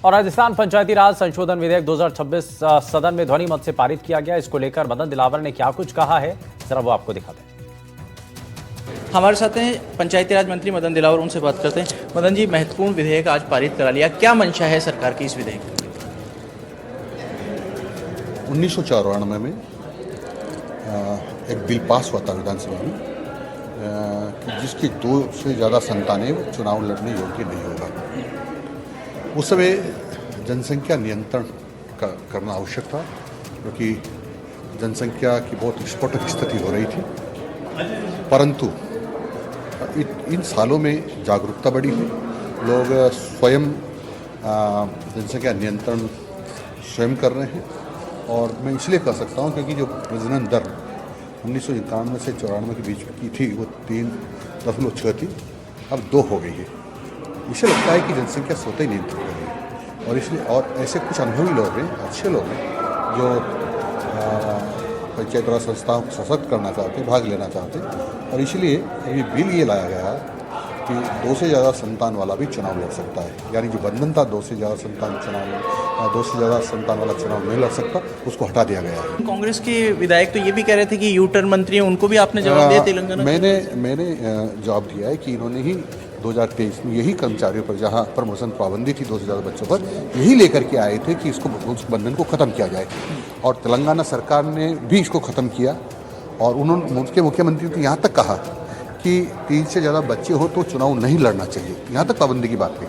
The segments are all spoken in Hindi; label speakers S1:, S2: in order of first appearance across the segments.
S1: और राजस्थान पंचायती राज संशोधन विधेयक 2026 सदन में ध्वनि मत से पारित किया गया। इसको लेकर मदन दिलावर ने क्या कुछ कहा है, जरा वो आपको दिखाते हैं।
S2: हमारे साथ हैं पंचायती राज मंत्री मदन दिलावर, उनसे बात करते हैं। मदन जी, महत्वपूर्ण विधेयक आज पारित करा लिया, क्या मंशा है सरकार की इस विधेयक?
S3: 1994 में एक बिल पास हुआ था विधानसभा में जिसकी 2 से ज़्यादा संतानें चुनाव लड़ने योग्य नहीं होगा। उस समय जनसंख्या नियंत्रण करना आवश्यक था, क्योंकि जनसंख्या की बहुत विस्फोटक स्थिति हो रही थी। परंतु इन सालों में जागरूकता बढ़ी है, लोग स्वयं जनसंख्या नियंत्रण स्वयं कर रहे हैं। और मैं इसलिए कह सकता हूं क्योंकि जो प्रजनन दर 1991 से 94 के बीच की थी वो 3.6 थी, अब 2 हो गई है। इसे लगता है कि जनसंख्या स्वतः ही नियंत्रित हो रही है। और इसलिए और ऐसे कुछ अनुभवी लोग हैं, अच्छे लोग हैं, जो पंचायत राज संस्थाओं को सशक्त करना चाहते हैं, भाग लेना चाहते हैं। और इसलिए अभी बिल ये लाया गया है कि 2 से ज़्यादा संतान वाला भी चुनाव लड़ सकता है। यानी जो बंधन था 2 से ज़्यादा संतान वाला चुनाव नहीं लड़ सकता, उसको हटा दिया गया है।
S2: कांग्रेस के विधायक तो ये भी कह रहे थे कि यू टर्न मंत्री हैं, उनको भी आपने जवाब दिया तेलंगाना?
S3: मैंने जवाब दिया है कि इन्होंने ही 2023 में यही कर्मचारियों पर जहां प्रमोशन पाबंदी थी 2 से ज़्यादा बच्चों पर, यही लेकर के आए थे कि इसको उस बंधन को ख़त्म किया जाए। और तेलंगाना सरकार ने भी इसको ख़त्म किया। और उन्होंने उसके मुख्यमंत्री ने यहाँ तक कहा कि 3 से ज़्यादा बच्चे हो तो चुनाव नहीं लड़ना चाहिए, यहाँ तक पाबंदी की बात कही।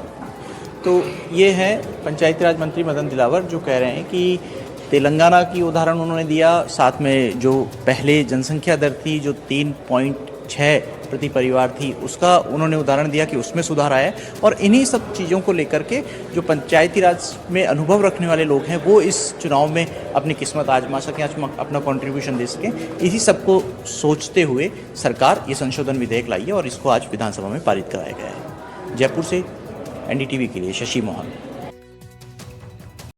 S2: तो ये है पंचायती राज मंत्री मदन दिलावर जो कह रहे हैं कि तेलंगाना की उदाहरण उन्होंने दिया, साथ में जो पहले जनसंख्या दर थी जो 3.6 प्रति परिवार थी, उसका उन्होंने उदाहरण दिया कि उसमें सुधार आया है। और इन्हीं सब चीज़ों को लेकर के जो पंचायती राज में अनुभव रखने वाले लोग हैं वो इस चुनाव में अपनी किस्मत आजमा सकें, अपना कंट्रीब्यूशन दे सकें, इसी सबको सोचते हुए सरकार ये संशोधन विधेयक लाई है और इसको आज विधानसभा में पारित कराया गया है। जयपुर से NDTV के लिए शशि मोहन।